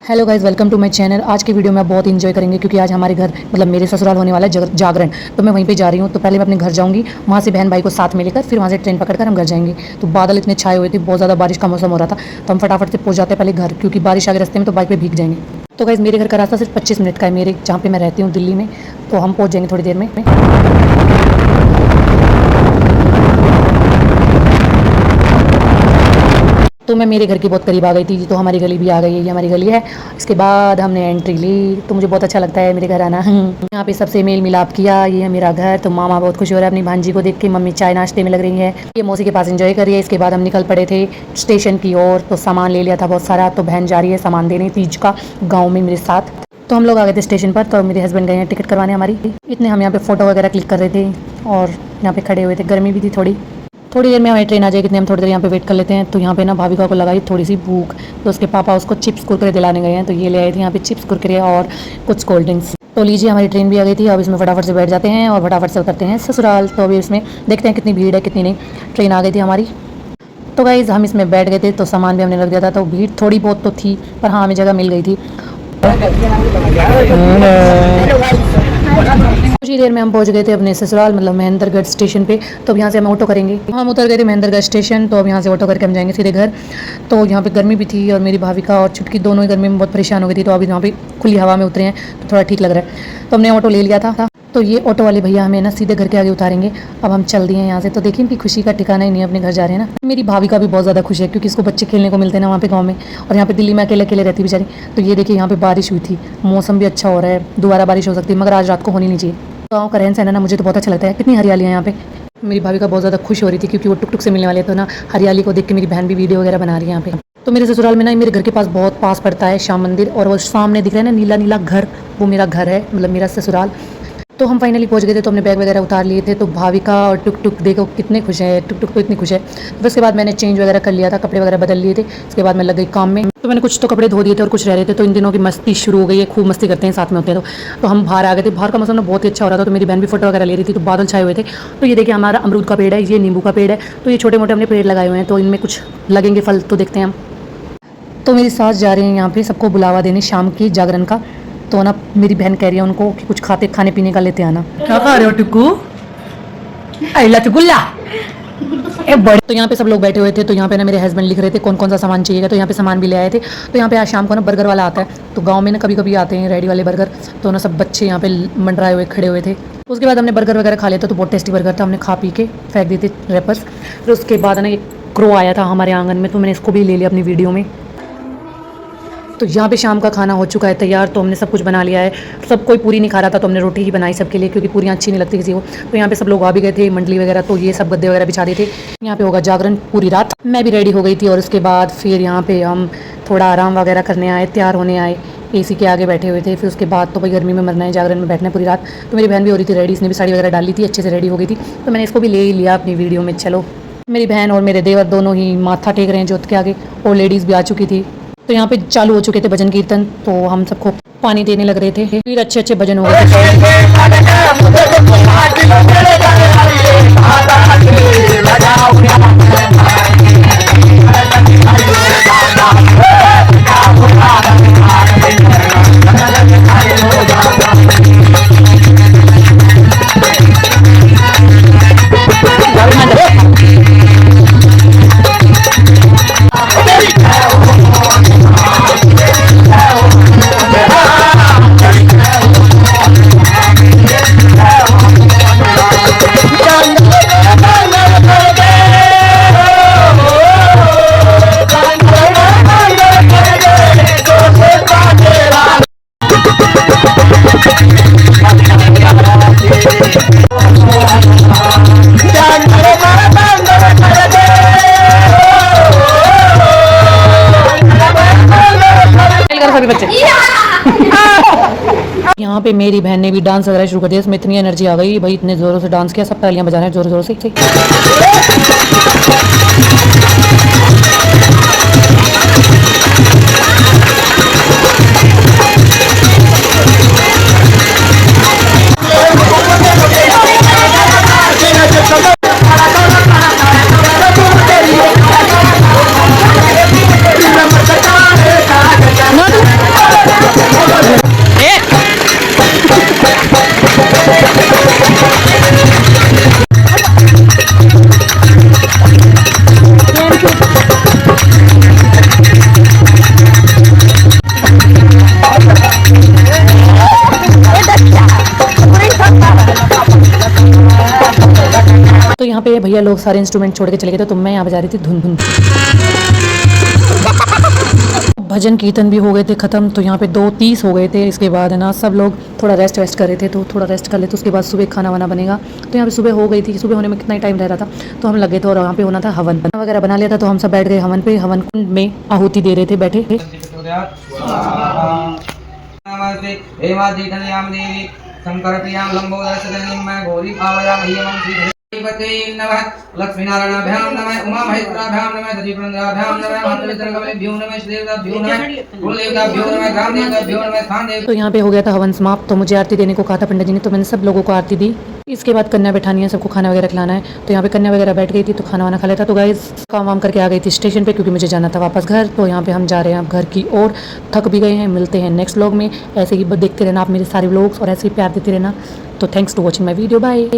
Hello guys, welcome to my channel. आज की video में आप बहुत इंजॉय करेंगे क्योंकि आज हमारे घर मतलब मेरे ससुराल होने वाला है जागरण। तो मैं वहीं पे जा रही हूँ। तो पहले मैं अपने घर जाऊँगी, वहाँ से बहन भाई को साथ में लेकर फिर वहाँ से ट्रेन पकड़कर हम घर जाएंगे। तो बादल इतने छाए हुए थे, बहुत ज़्यादा बारिश का मौसम हो रहा था, तो हम फटाफट से पहुँच जाते हैं पहले घर, क्योंकि बारिश आगे रास्ते में तो बाइक पर भीग जाएंगे। तो गाइस मेरे घर का रास्ता सिर्फ 25 मिनट का है, मेरे जहाँ पे मैं रहती हूँ दिल्ली में। तो हम पहुँच जाएंगे थोड़ी देर में। तो मैं मेरे घर के बहुत करीब आ गई थी। तो हमारी गली भी आ गई है, ये हमारी गली है। इसके बाद हमने एंट्री ली, तो मुझे बहुत अच्छा लगता है मेरे घर आना। यहाँ पे सबसे मेल मिलाप किया, ये है मेरा घर। तो मामा बहुत खुश हो रहा है अपनी भांजी को देख के, मम्मी चाय नाश्ते में लग रही है, ये मौसी के पास एंजॉय कर रही है। इसके बाद हम निकल पड़े थे स्टेशन की ओर। तो सामान ले लिया था बहुत सारा, तो बहन जा रही है सामान देने तीज का गाँव में मेरे साथ। तो हम लोग आ गए थे स्टेशन पर। तो मेरे हस्बैंड गए हैं टिकट करवाने हमारी। इतने हम यहाँ पे फ़ोटो वगैरह क्लिक कर रहे थे और यहाँ पे खड़े हुए थे। गर्मी भी थी थोड़ी देर में हमारी ट्रेन आ जाएगी, इतने हम थोड़ी देर यहाँ पे वेट कर लेते हैं। तो यहाँ पे ना भाविका को लगाई थोड़ी सी भूख, तो उसके पापा उसको चिप्स कुरकुरे दिलाने गए हैं। तो ये ले आए थे यहाँ पे चिप्स कुरकुरे और कुछ कोल्ड ड्रिंक्स। तो लीजिए, हमारी ट्रेन भी आ गई थी। अब इसमें फटाफट से बैठ जाते हैं और फटाफट से उतरते हैं ससुराल। तो अभी इसमें देखते हैं कितनी भीड़ है कितनी नहीं। ट्रेन आ गई थी हमारी। तो गाइज़ हम इसमें बैठ गए थे, तो सामान भी हमने रख दिया था। तो भीड़ थोड़ी बहुत तो थी, पर हाँ हमें जगह मिल गई थी। कुछ ही देर में हम पहुंच गए थे अपने ससुराल, मतलब महेंद्रगढ़ स्टेशन पे। तो अब यहाँ से हम ऑटो करेंगे। हम उतर गए थे महेंद्रगढ़ स्टेशन। तो अब यहाँ से ऑटो करके हम जाएंगे सीधे घर। तो यहाँ पे गर्मी भी थी और मेरी भाविका और छुटकी दोनों ही गर्मी में बहुत परेशान हो गई थी। तो अभी यहाँ पे खुली हवा में उतरे हैं तो थोड़ा ठीक लग रहा है। तो हमने ऑटो ले लिया था। तो ये ऑटो वाले भैया हमें ना सीधे घर के आगे उतारेंगे। अब हम चल दिए हैं यहाँ से। तो देखिए इनकी खुशी का ठिकाना ही नहीं है, अपने घर जा रहे हैं ना। मेरी भाविका भी बहुत ज़्यादा खुश है क्योंकि इसको बच्चे खेलने को मिलते हैं ना वहाँ पे गाँव में, और यहाँ पे दिल्ली में अकेले अकेले रहती बेचारी। तो ये देखिए यहाँ पे बारिश हुई थी, मौसम भी अच्छा हो रहा है, दोबारा बारिश हो सकती है, मगर आज रात को होनी नहीं चाहिए। गाँव का रहन सहन है ना, मुझे तो बहुत अच्छा लगता है। कितनी हरियाली है यहाँ पे। मेरी भाविका बहुत ज़्यादा खुश हो रही थी क्योंकि वो टुक टुक से मिलने वाले। तो ना हरियाली को देख के मेरी बहन भी वीडियो वगैरह बना रही है यहाँ पे। तो मेरे ससुराल में ना मेरे घर के पास बहुत पास पड़ता है श्याम मंदिर, और वो सामने दिख रहा है ना नीला नीला घर, वो मेरा घर है, मतलब मेरा ससुराल। तो हम फाइनली पहुंच गए थे। तो हमने बैग वगैरह उतार लिए थे। तो भाविका और टुक टुक देखो कितने खुश है, टुक टुक तो इतनी खुश है। तो उसके बाद मैंने चेंज वगैरह कर लिया था, कपड़े वगैरह बदल लिए थे। उसके बाद मैं लग गई काम में। तो मैंने कुछ तो कपड़े धो दिए थे और कुछ रह रहे थे। तो इन दिनों की मस्ती शुरू हो गई है, खूब मस्ती करते हैं साथ में होते हैं। तो हम बाहर आ गए थे। बाहर का मौसम ना बहुत ही अच्छा हो रहा था। तो मेरी बहन भी फोटो वगैरह ले रही थी। तो बादल छाए हुए थे। तो ये देखिए हमारा अमरूद का पेड़ है, ये नींबू का पेड़ है। तो ये छोटे मोटे हमने पेड़ लगाए हुए हैं, तो इनमें कुछ लगेंगे फल, तो देखते हैं हम। तो मेरी सास जा रही हैं यहाँ पे सबको बुलावा देने शाम की जागरण का। तो ना मेरी बहन कह रही है उनको कि कुछ खाने पीने का लेते आना। क्या खा रहे हो टुक्कू? रसगुल्ला बड़े। तो यहाँ पे सब लोग बैठे हुए थे। तो यहाँ पे ना मेरे हस्बैंड लिख रहे थे कौन कौन सा सामान चाहिएगा। तो यहाँ पे सामान भी ले आए थे। तो यहाँ पे आज शाम को ना बर्गर वाला आता है। तो गांव में ना कभी कभी आते हैं रेडी वाले बर्गर। तो ना सब बच्चे यहाँ पे मंडराए हुए खड़े हुए थे। उसके बाद हमने बर्गर वगैरह खा लिया था। तो बहुत टेस्टी बर्गर था, हमने खा पी के फेंक दिए थे रैपर्स। फिर उसके बाद ना एक क्रो आया था हमारे आंगन में, तो मैंने इसको भी ले लिया अपनी वीडियो में। तो यहाँ पे शाम का खाना हो चुका है तैयार। तो हमने सब कुछ बना लिया है। सब कोई पूरी नहीं खा रहा था, तो हमने रोटी ही बनाई सबके लिए, क्योंकि पूरियाँ अच्छी नहीं लगती किसी को। तो यहाँ पे सब लोग आ भी गए थे, मंडली वगैरह। तो ये सब गद्दे वगैरह बिछा दिए थे। यहाँ पे होगा जागरण पूरी रात। मैं भी रेडी हो गई थी और उसके बाद फिर यहाँ पे हम थोड़ा आराम वगैरह करने आए, तैयार होने आए, AC के आगे बैठे हुए थे। फिर उसके बाद तो भाई गर्मी में मरना है, जागरण में बैठना है पूरी रात। तो मेरी बहन भी हो रही थी रेडी, इसने भी साड़ी वगैरह डाल ली थी, अच्छे से रेडी हो गई थी। तो मैंने इसको भी ले ही लिया अपनी वीडियो में। चलो, मेरी बहन और मेरे देवर दोनों ही माथा टेक रहे हैं जोत के आगे, और लेडीज़ भी आ चुकी थी। तो यहाँ पे चालू हो चुके थे भजन कीर्तन। तो हम सबको पानी देने लग रहे थे। फिर अच्छे अच्छे भजन हो गए सभी बच्चे। यहाँ पे मेरी बहन ने भी डांस वगैरह शुरू कर दिया। इसमें इतनी एनर्जी आ गई भाई, इतने जोरों से डांस किया, सब तालियां बजा रहे हैं जोर जोर से। पे भैया लोग सारे इंस्ट्रूमेंट छोड़ के चले गए थे, तो मैं यहाँ पे जा रही थी धुन धुन। भजन कीर्तन भी हो गए थे ख़त्म, तो यहाँ पे 2:30 हो गए थे। इसके बाद है ना सब लोग थोड़ा रेस्ट वेस्ट कर रहे थे, तो थोड़ा रेस्ट कर लेते, उसके बाद सुबह खाना वाना बनेगा। तो यहाँ पे सुबह हो गई थी, सुबह होने में कितना ही टाइम रह रहा था, तो हम लगे थे और यहाँ पे होना था हवन वगैरह बना लिया था। तो हम सब बैठ गए हवन पे, हवन कुंड में आहुति दे रहे थे बैठे। शंकर प्रियां लंबोदर सदनीं मैं गौरी भावयामह्यमं श्री पते नमः लक्ष्मीनारायणाभ्यां नमः उमा महेश्वराभ्यां नमः सतीपुरंद्राभ्यां नमः मंत्रवितरकमलेभ्यो नमः श्रीदेवताभ्यो नमः कुलदेवताभ्यो नमः ग्रामदेवताभ्यो नमः स्थानदेव। तो यहाँ पे हो गया था हवन समाप्त। तो मुझे आरती देने को कहा था पंडित जी ने, तो मैंने सब लोगों को आरती दी। इसके बाद कन्या बैठानी है, सबको खाना वगैरह खिलाना है। तो यहाँ पे कन्या वगैरह बैठ गई थी, तो खाना वाना खा लेता। तो गाइस काम वाम करके आ गई थी स्टेशन पे, क्योंकि मुझे जाना था वापस घर। तो यहाँ पे हम जा रहे हैं अब घर की ओर, थक भी गए हैं। मिलते हैं नेक्स्ट व्लॉग में। ऐसे ही देखते रहना आप मेरे सारे व्लॉग्स और ऐसे ही प्यार देते रहना। तो thanks to watching my video, bye.